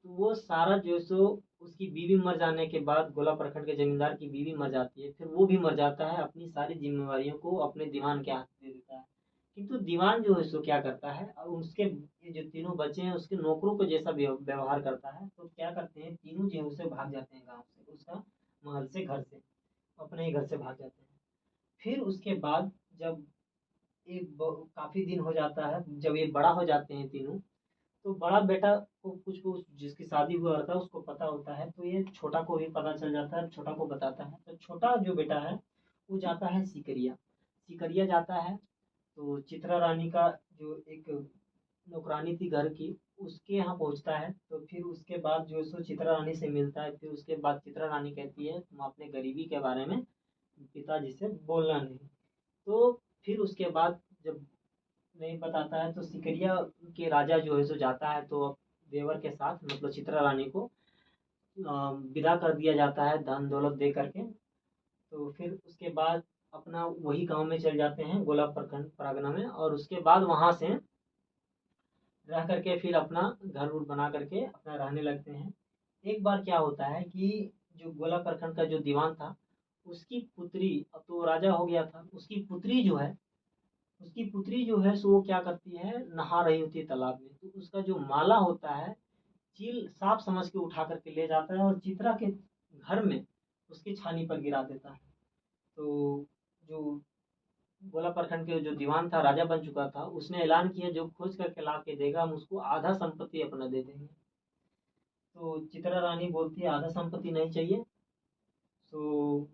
तो वो सारा जो सो उसकी बीवी मर जाने के बाद, गोला प्रखंड के जमींदार की बीवी मर जाती है, फिर वो भी मर जाता है, अपनी सारी जिम्मेवारियों को अपने दीवान के हाथ दे देता है किंतु दीवान जो है सो क्या करता है, और उसके ये जो तीनों बच्चे हैं उसके नौकरों को जैसा व्यवहार करता है, तो क्या करते हैं तीनों जो है उसे भाग जाते हैं गांव से, उसका महल से, घर से, अपने ही घर से भाग जाते हैं। फिर उसके बाद जब काफी दिन हो जाता है, जब ये बड़ा हो जाते हैं तीनों, तो बड़ा बेटा को कुछ जिसकी शादी हुआ रहता है उसको पता होता है, तो ये छोटा को भी पता चल जाता है, छोटा को बताता है। तो छोटा जो बेटा है वो जाता है सिकरिया, सिकरिया जाता है। तो चित्रा रानी का जो एक नौकरानी थी घर की, उसके यहाँ पहुँचता है। तो फिर उसके बाद जो है सो चित्रा रानी से मिलता है। फिर उसके बाद चित्रा रानी कहती है तुम अपने गरीबी के बारे में पिताजी से बोलना नहीं। तो फिर उसके बाद जब नहीं बताता है, तो सिकरिया के राजा जो है सो जाता है, तो अब देवर के साथ मतलब चित्रा रानी को विदा कर दिया जाता है धन दौलत दे करके। तो फिर उसके बाद अपना वही गांव में चल जाते हैं, गोला प्रखंड परगना में, और उसके बाद वहां से रह करके फिर अपना घर उर बना करके अपना रहने लगते हैं। एक बार क्या होता है कि जो गोला प्रखंड का जो दीवान था, उसकी पुत्री, अब तो राजा हो गया था, उसकी पुत्री जो है सो वो क्या करती है, नहा रही होती है तालाब में, तो उसका जो माला होता है चील साफ समझ के उठा करके ले जाता है और चित्रा के घर में उसकी छानी पर गिरा देता है। तो जो गोला प्रखंड के जो दीवान था, राजा बन चुका था, उसने ऐलान किया जो खोज करके ला के देगा हम उसको आधा संपत्ति अपना दे देंगे। तो चित्रा रानी बोलती है आधा संपत्ति नहीं चाहिए। तो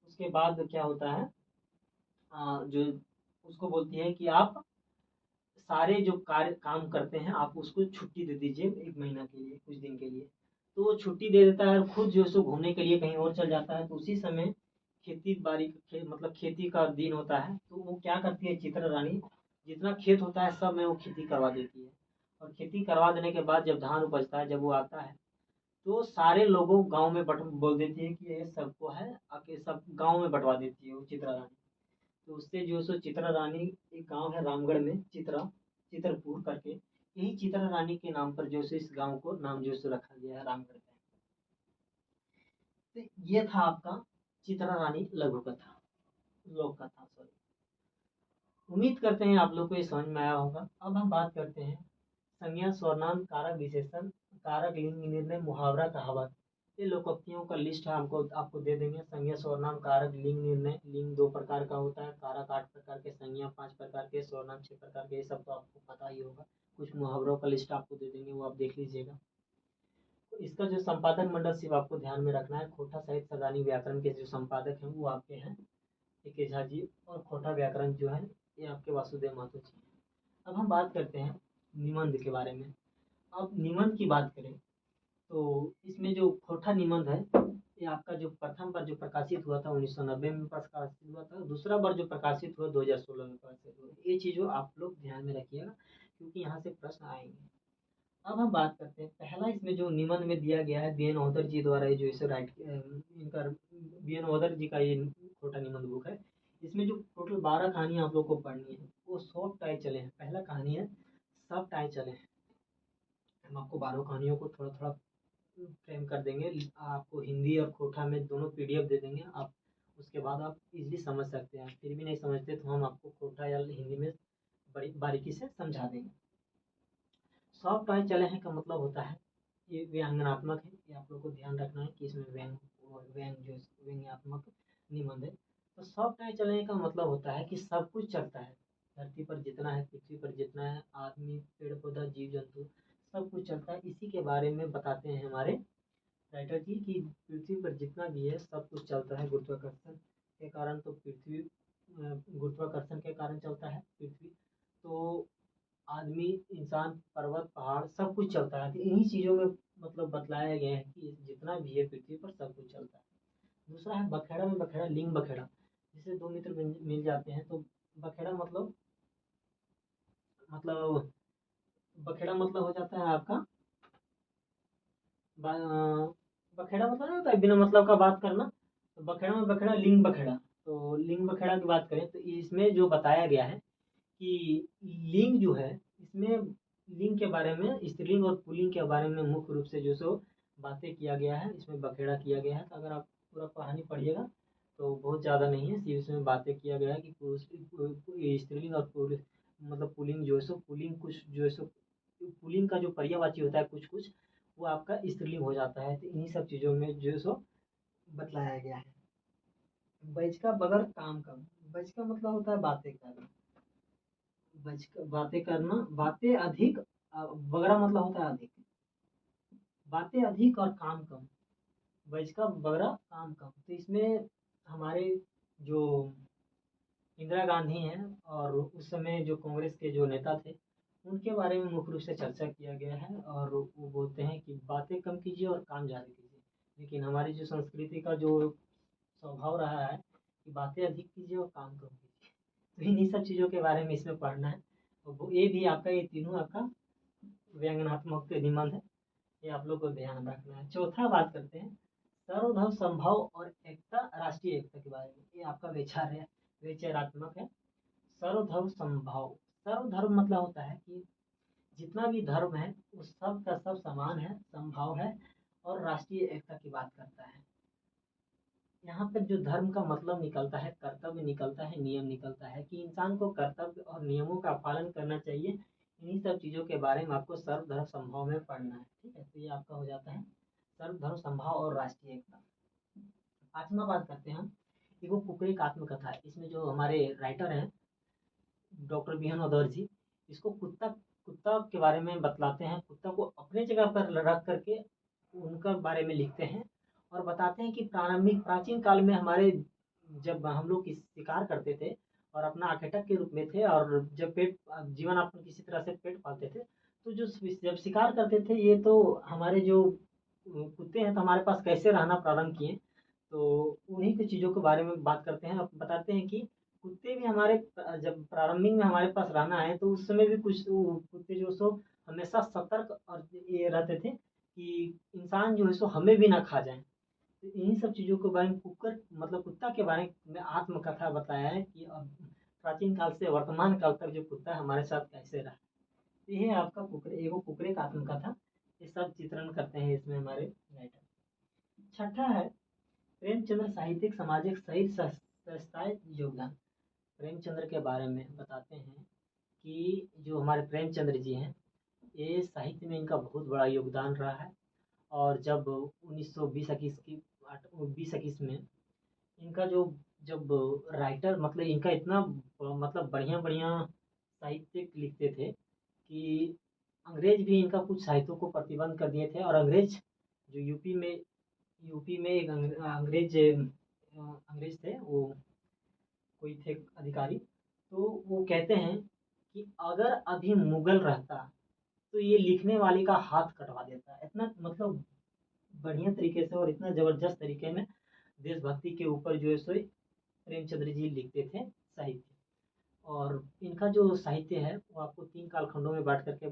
उसके बाद क्या होता है, जो उसको बोलती है कि आप सारे जो कार्य काम करते हैं आप उसको छुट्टी दे दीजिए, 1 महीना के लिए, कुछ दिन के लिए। तो वो छुट्टी दे देता है और खुद जो है सो घूमने के लिए कहीं और चल जाता है। तो उसी समय खेती बाड़ी मतलब खेती का दिन होता है, तो वो क्या करती है चित्रा रानी, जितना खेत होता है सब में वो खेती करवा देती है। और खेती करवा देने के बाद जब धान उपजता है, जब वो आता है, तो सारे लोगों गांव में बट बोल देती है कि ये सबको है, आके सब गांव में बंटवा देती है वो चित्रा रानी। तो उससे जो है सो चित्रा रानी, एक गांव है रामगढ़ में चित्रपुर करके, यही चित्रा रानी के नाम पर जो है इस गांव को नाम जो है सो रखा गया है रामगढ़ का। तो ये था आपका चित्रा रानी लघु कथा, लोक कथा सॉरी। उम्मीद करते हैं आप लोग को ये समझ में आया होगा। अब हम बात करते हैं संज्ञा, सर्वनाम, कारक विशेषण, कारक, लिंग, निर्णय, मुहावरा, कहावत। ये लोकोक्तियों का लिस्ट है, हमको आपको दे देंगे। संज्ञा, सर्वनाम, कारक, लिंग, निर्णय। लिंग 2 प्रकार का होता है, कारक 8 प्रकार के, संज्ञा 5 प्रकार के, सर्वनाम 6 प्रकार के। ये सब तो आपको पता ही होगा। कुछ मुहावरों का लिस्ट आपको दे देंगे, वो आप देख लीजिएगा। तो इसका जो संपादक मंडल सिर्फ आपको ध्यान में रखना है, खोटा साहित्य सदानी व्याकरण के जो संपादक हैं वो आपके हैं ए झा जी, और खोटा व्याकरण जो है ये आपके वासुदेव महतो जी हैं। अब हम बात करते हैं निबंध के बारे में। अब निबंध की बात करें तो इसमें जो खोटा निबंध है, ये आपका जो प्रथम बार जो प्रकाशित हुआ था 1990 में प्रकाशित हुआ था, दूसरा बार जो प्रकाशित हुआ 2016 में प्रकाशित हुआ। ये चीज़ों आप लोग ध्यान में रखिएगा क्योंकि यहाँ से प्रश्न आएंगे। अब हम बात करते हैं पहला इसमें जो निबंध में दिया गया है, बी एन औधर जी द्वारा ये जो इसे राइट इनका बी एन औधर जी का ये छोटा निबंध बुक है। इसमें जो टोटल 12 कहानियां आप लोग को पढ़नी है वो सब टाई चले हैं। पहला कहानी है सब टाई चले हैं। हम आपको 12 कहानियों को थोड़ा थोड़ा फ्रेम कर देंगे, आपको हिंदी और खोटा में दोनों पीडीएफ दे देंगे। आप उसके बाद आप इजीली समझ सकते हैं। फिर भी नहीं समझते तो हम आपको खोटा या हिंदी में बड़ी बारीकी से समझा देंगे। सॉफ्ट टॉय चले हैं का मतलब होता है ये व्यंग्यात्मक है। ये आप लोग को ध्यान रखना है कि इसमें व्यंग्यात्मक निबंध है। तो सॉफ्ट टॉय चलने का मतलब होता है कि सब कुछ चलता है, धरती पर जितना है, पृथ्वी पर जितना है, आदमी, पेड़ पौधा, जीव जंतु, सब कुछ चलता है। इसी के बारे में बताते हैं हमारे राइटर जी कि पृथ्वी पर जितना भी है सब कुछ चलता है गुरुत्वाकर्षण के कारण। तो पृथ्वी गुरुत्वाकर्षण के कारण चलता है पृथ्वी। तो आदमी, इंसान, पर्वत, पहाड़ सब कुछ चलता है। तो इन्हीं चीज़ों में मतलब बतलाया गया है कि जितना भी है पृथ्वी पर सब कुछ चलता है। दूसरा है बखेड़ा में बखेड़ा, लिंग बखेड़ा। जैसे दो मित्र मिल जाते हैं तो बखेड़ा मतलब बखेड़ा मतलब हो जाता है आपका बखेड़ा मतलब नहीं होता है बिना मतलब का बात करना। तो बखेड़ा में बखेड़ा, लिंग बखेड़ा। तो लिंग बखेड़ा की बात करें तो इसमें जो बताया गया है कि लिंग जो है, इसमें लिंग के बारे में, स्त्रीलिंग और पुल्लिंग के बारे में मुख्य रूप से जो सो बातें किया गया है, इसमें बखेड़ा किया गया है। तो अगर आप पूरा कहानी पढ़िएगा तो बहुत बहुत ज़्यादा नहीं है, सिर्फ इसमें बातें किया गया है कि पुरुष स्त्रीलिंग और पुरुष मतलब पुल्लिंग जो है सो पुल्लिंग कुछ जो है सो पुल्लिंग का जो पर्यायवाची होता है कुछ कुछ वो आपका स्त्रीलिंग हो जाता है। तो इन्हीं सब चीज़ों में जो है सो बतलाया गया है। बैच का बगैर काम कम। बैच का मतलब होता है बातें करना। बैच का बातें करना, बातें अधिक, बगरा मतलब होता है अधिक। बातें अधिक और काम कम। बैच का बगरा काम कम। तो इसमें हमारे जो इंदिरा गांधी हैं और उस समय जो कांग्रेस के जो नेता थे उनके बारे में मुख्य रूप से चर्चा किया गया है। और वो बोलते हैं कि बातें कम कीजिए और काम ज़्यादा कीजिए। लेकिन हमारी जो संस्कृति का जो स्वभाव रहा है कि बातें अधिक कीजिए और काम कम कीजिए। तो इन्हीं सब चीज़ों के बारे में इसमें पढ़ना है। और ये भी आपका ये तीनों आपका व्यंग्यात्मक निबंध है, ये आप लोग को ध्यान रखना है। चौथा बात करते हैं सर्वधर्म संभव और एकता, राष्ट्रीय एकता के बारे में। ये आपका विचार है, विचारात्मक है। सर्वधर्म संभव, सर्वधर्म मतलब होता है कि जितना भी धर्म है उस सब का सब समान है, संभव है और राष्ट्रीय एकता की बात करता है। यहाँ पर जो धर्म का मतलब निकलता है, कर्तव्य निकलता है, नियम निकलता है कि इंसान को कर्तव्य और नियमों का पालन करना चाहिए। इन्हीं सब चीज़ों के बारे में आपको सर्वधर्म संभव में पढ़ना है। ठीक है, तो ये आपका हो जाता है सर्वधर्म संभव और राष्ट्रीय एकता। पांचवा बात करते हैं हम, वो कुकरे एक आत्मकथा है। इसमें जो हमारे राइटर हैं डॉक्टर बीएन अदौर जी, इसको कुत्ता कुत्ता के बारे में बतलाते हैं। कुत्ता को अपने जगह पर रख करके उनका बारे में लिखते हैं और बताते हैं कि प्रारंभिक प्राचीन काल में हमारे जब हम लोग शिकार करते थे और अपना आखेटक के रूप में थे और जब पेट जीवन अपन किसी तरह से पेट पालते थे तो जो जब शिकार करते थे ये तो हमारे जो कुत्ते हैं तो हमारे पास कैसे रहना प्रारंभ किए। तो उन्हीं की चीज़ों के बारे में बात करते हैं और बताते हैं कि कुत्ते भी हमारे जब प्रारंभिक में हमारे पास रहना है तो उस समय भी कुछ कुत्ते जो सो हमेशा सतर्क और ये रहते थे कि इंसान जो है सो हमें भी ना खा जाए। तो इन्हीं सब चीज़ों के बारे में कुकर मतलब कुत्ता के बारे में आत्मकथा बताया है कि अब प्राचीन काल से वर्तमान काल तक जो कुत्ता हमारे साथ कैसे रहा। तो ये है आपका कुकरे, एगो कुकरे का आत्मकथा। ये सब चित्रण करते हैं इसमें हमारे राइटर। छठा है प्रेमचंद्र साहित्यिक सामाजिक सही संस्थाएं योगदान। प्रेमचंद्र के बारे में बताते हैं कि जो हमारे प्रेमचंद्र जी हैं ये साहित्य में इनका बहुत बड़ा योगदान रहा है। और जब 1920-21 में इनका जो जब राइटर मतलब इनका इतना मतलब बढ़िया बढ़िया साहित्य लिखते थे कि अंग्रेज भी इनका कुछ साहित्यों को प्रतिबंध कर दिए थे। और अंग्रेज जो यूपी में एक अंग्रेज थे, वो कोई थे अधिकारी, तो वो कहते हैं कि अगर अभी मुगल रहता तो ये लिखने वाले का हाथ कटवा देता। इतना मतलब बढ़िया तरीके से और इतना जबरदस्त तरीके में देशभक्ति के ऊपर जो है सो प्रेमचंद्र जी लिखते थे साहित्य। और इनका जो साहित्य है वो आपको 3 कालखंडों में बांट करके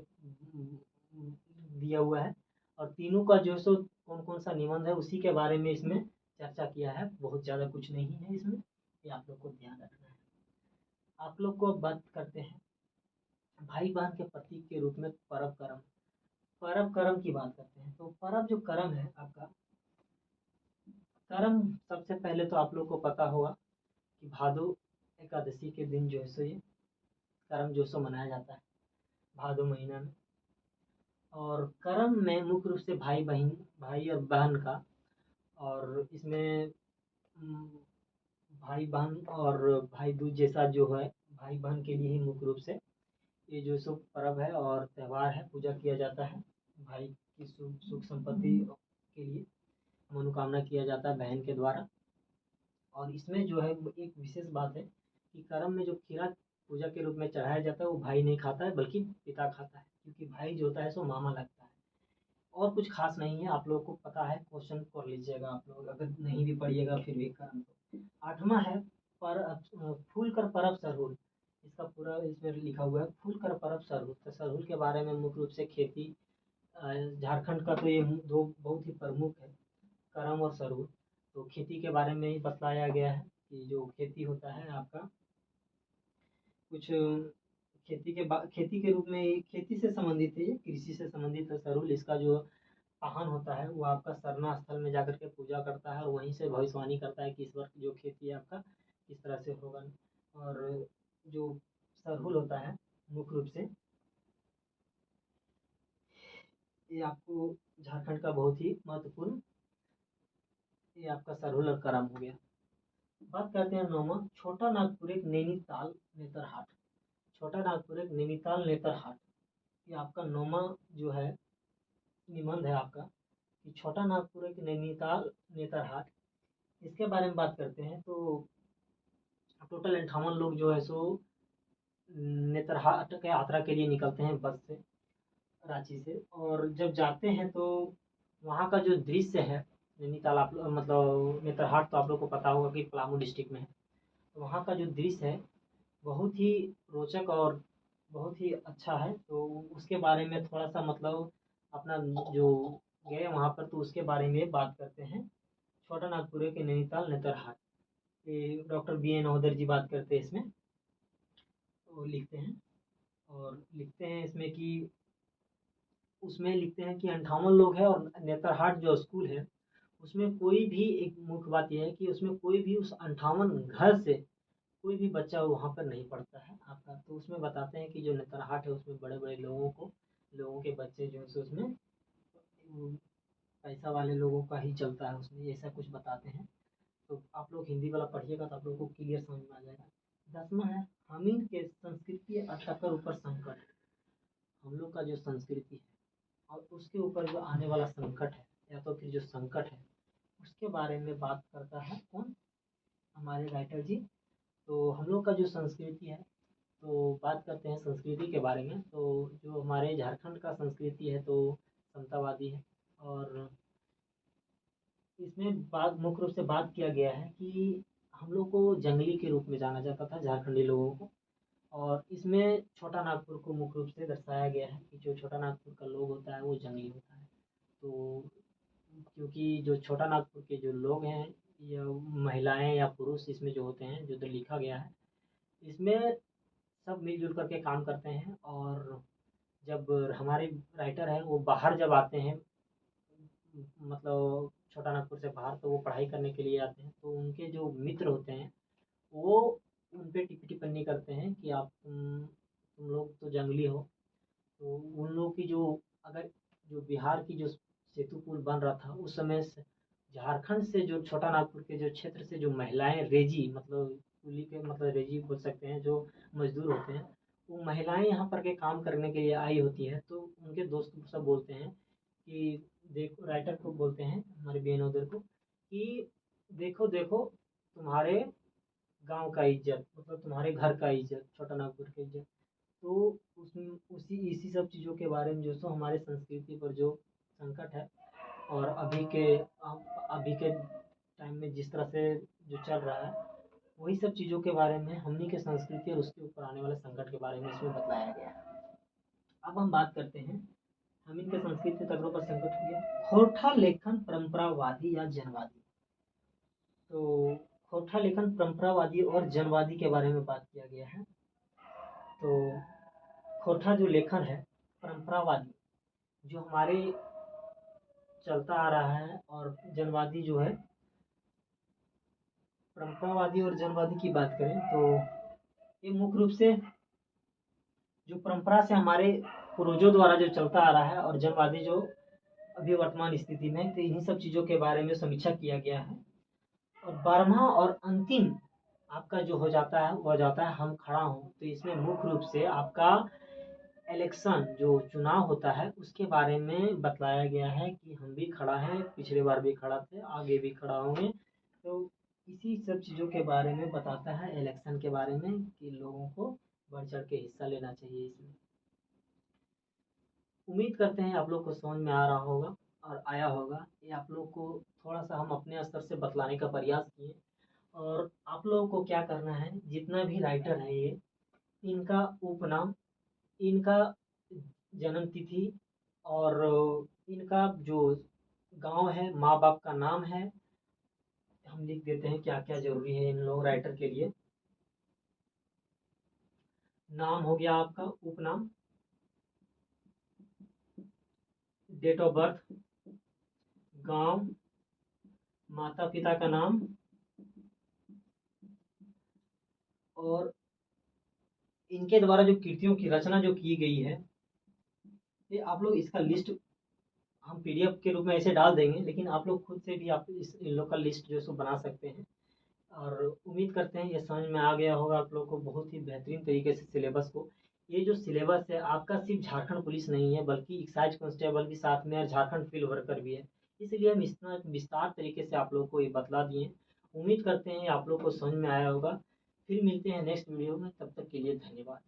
दिया हुआ है। और तीनों का जो है सो कौन कौन सा निबंध है उसी के बारे में इसमें चर्चा किया है। बहुत ज़्यादा कुछ नहीं है इसमें, ये आप लोग को ध्यान रखना है। आप लोग को अब बात करते हैं भाई बहन के प्रतीक के रूप में परब करम। परब करम की बात करते हैं तो परब जो करम है आपका करम, सबसे पहले तो आप लोग को पता होगा कि भादो एकादशी के दिन जो है सो ये करम जो सो मनाया जाता है भादो महीना में। और करम में मुख्य रूप से भाई और बहन का, और इसमें भाई बहन और भाई दूज जैसा जो है भाई बहन के लिए ही मुख्य रूप से ये जो सो पर्व है और त्यौहार है, पूजा किया जाता है। भाई की सुख संपत्ति के लिए मनोकामना किया जाता है बहन के द्वारा। और इसमें जो है एक विशेष बात है कि करम में जो खीरा पूजा के रूप में चढ़ाया जाता है वो भाई नहीं खाता है बल्कि पिता खाता है, क्योंकि भाई जो होता है सो मामा लगता है। और कुछ खास नहीं है, आप लोगों को पता है, क्वेश्चन पढ़ लीजिएगा आप लोग, अगर नहीं भी पढ़िएगा फिर भी करम। तो आठवां है पर फूल कर परब सरहुल। इसका पूरा इसमें लिखा हुआ है फूल कर परब सरहुल। तो सरहुल के बारे में मुख्य रूप से खेती, झारखंड का तो ये दो बहुत ही प्रमुख है, करम और सरहुल। तो खेती के बारे में ही बतलाया गया है कि जो खेती होता है आपका कुछ खेती के रूप में खेती से संबंधित है, ये कृषि से संबंधित है सरहुल। इसका जो पाहन होता है वो आपका सरना स्थल में जाकर के पूजा करता है और वहीं से भविष्यवाणी करता है कि इस वर्ष जो खेती है आपका किस तरह से होगा। और जो सरहुल होता है मुख्य रूप से ये आपको झारखंड का बहुत ही महत्वपूर्ण, ये आपका सरहुल और करम हो गया। बात करते हैं नौमा, छोटा नागपुर एक नैनीताल नेतरहाट। छोटा नागपुर एक नैनीताल नेतरहाट, ये आपका नौमा जो है निबंध है आपका कि छोटा नागपुर एक नैनीताल नेतरहाट। इसके बारे में बात करते हैं तो टोटल 58 लोग जो है सो नेतरहाट के यात्रा के लिए निकलते हैं बस से, रांची से। और जब जाते हैं तो वहाँ का जो दृश्य है, नैनीताल आप मतलब नेतरहाट तो आप लोग को पता होगा कि पलामू डिस्ट्रिक्ट में है। तो वहाँ का जो दृश्य है बहुत ही रोचक और बहुत ही अच्छा है। तो उसके बारे में थोड़ा सा मतलब अपना जो गए वहाँ पर तो उसके बारे में बात करते हैं। छोटा नागपुर के नैनीताल नेतरहाट, ये डॉक्टर बी एन नवोदर जी बात करते हैं इसमें, वो लिखते हैं। और लिखते हैं इसमें कि उसमें लिखते हैं कि 58 लोग हैं और नेतरहाट जो स्कूल है उसमें कोई भी, एक मुख्य बात यह है कि उसमें कोई भी उस 58 घर से कोई भी बच्चा वहाँ पर नहीं पढ़ता है आपका। तो उसमें बताते हैं कि जो नेतरहाट है उसमें बड़े बड़े लोगों के बच्चे जो है उसमें पैसा वाले लोगों का ही चलता है उसमें, ऐसा कुछ बताते हैं। तो आप लोग हिंदी वाला पढ़िएगा तो आप लोग को क्लियर समझ में आ जाएगा। 10वां है, हमीन के संस्कृति अटकर ऊपर संकट। हम लोग का जो संस्कृति है और उसके ऊपर जो आने वाला संकट है या तो फिर जो संकट है उसके बारे में बात करता है कौन, हमारे राइटर जी। तो हम लोग का जो संस्कृति है, तो बात करते हैं संस्कृति के बारे में। तो जो हमारे झारखंड का संस्कृति है तो समतावादी है। और इसमें बात मुख्य रूप से बात किया गया है कि हम लोग को जंगली के रूप में जाना जाता था झारखंडी लोगों को। और इसमें छोटा नागपुर को मुख्य रूप से दर्शाया गया है कि जो छोटा नागपुर का लोग होता है वो जंगली होता है। तो क्योंकि जो छोटा नागपुर के जो लोग हैं या महिलाएं या पुरुष इसमें जो होते हैं, जो तो लिखा गया है इसमें सब मिलजुल करके काम करते हैं। और जब हमारे राइटर हैं वो बाहर जब आते हैं, मतलब छोटा नागपुर से बाहर, तो वो पढ़ाई करने के लिए आते हैं तो उनके जो मित्र होते हैं वो उन पे टिप्पणी टिप्पणी करते हैं कि आप तुम लोग तो जंगली हो। तो उन लोग की जो, अगर जो बिहार की जो सेतु पुल बन रहा था उस समय झारखंड से जो छोटा नागपुर के जो क्षेत्र से जो महिलाएं रेजी मतलब कुली के मतलब रेजी बोल सकते हैं, जो मजदूर होते हैं, वो महिलाएं यहाँ पर के काम करने के लिए आई होती है। तो उनके दोस्त सब बोलते हैं कि देखो, राइटर को बोलते हैं हमारे बेनोदर को कि देखो देखो तुम्हारे गांव का इज्जत, मतलब तुम्हारे घर का इज्जत, छोटा नागपुर की इज्जत। तो उसमें उसी इसी सब चीज़ों के बारे में जो सो हमारे संस्कृति पर जो संकट है और अभी के टाइम में जिस तरह से जो चल रहा है वही सब चीज़ों के बारे में, हमनी के संस्कृति और उसके ऊपर आने वाले संकट के बारे में इसमें बतलाया गया है। अब हम बात करते हैं हम इनके संस्कृति तत्वों पर संकट हो गया। खोरठा लेखन परंपरावादी या जनवादी। तो खोरठा लेखन परंपरावादी और जनवादी के बारे में बात किया गया है। तो खोरठा जो लेखन है परंपरावादी जो हमारे चलता आ रहा है, और जनवादी जो है, परंपरावादी और जनवादी की बात करें तो ये मुख्य रूप से जो परंपरा से हमारे पूर्वजों द्वारा जो चलता आ रहा है, और जनवादी जो अभी वर्तमान स्थिति में, तो इन्हीं सब चीज़ों के बारे में समीक्षा किया गया है। और 12वां और अंतिम आपका जो हो जाता है वो हो जाता है हम खड़ा हूँ। तो इसमें मुख्य रूप से आपका इलेक्शन जो चुनाव होता है उसके बारे में बतलाया गया है कि हम भी खड़ा हैं, पिछले बार भी खड़ा थे, आगे भी खड़ा होंगे। तो इसी सब चीज़ों के बारे में बताता है इलेक्शन के बारे में कि लोगों को बढ़ चढ़ के हिस्सा लेना चाहिए इसमें। उम्मीद करते हैं आप लोग को समझ में आ रहा होगा और आया होगा। ये आप लोग को थोड़ा सा हम अपने स्तर से बतलाने का प्रयास किए। और आप लोगों को क्या करना है, जितना भी राइटर है ये, इनका उपनाम, इनका जन्म तिथि और इनका जो गांव है, माँ बाप का नाम है, हम लिख देते हैं क्या क्या जरूरी है इन लोग राइटर के लिए। नाम हो गया आपका, उपनाम, डेट ऑफ बर्थ, गांव, माता पिता का नाम और इनके द्वारा जो कृतियों की रचना जो की गई है, ये आप लोग इसका लिस्ट हम पीडीएफ के रूप में ऐसे डाल देंगे, लेकिन आप लोग खुद से भी आप इन लोग का लिस्ट जो है सो बना सकते हैं। और उम्मीद करते हैं ये समझ में आ गया होगा आप लोग को बहुत ही बेहतरीन तरीके से सिलेबस को। ये जो सिलेबस है आपका सिर्फ झारखंड पुलिस नहीं है, बल्कि एक्साइज कांस्टेबल भी साथ में है, झारखंड फील्ड वर्कर भी है। इसलिए हम इतना विस्तार तरीके से आप लोग को ये बतला दिए। उम्मीद करते हैं आप लोग को समझ में आया होगा। फिर मिलते हैं नेक्स्ट वीडियो में, तब तक के लिए धन्यवाद।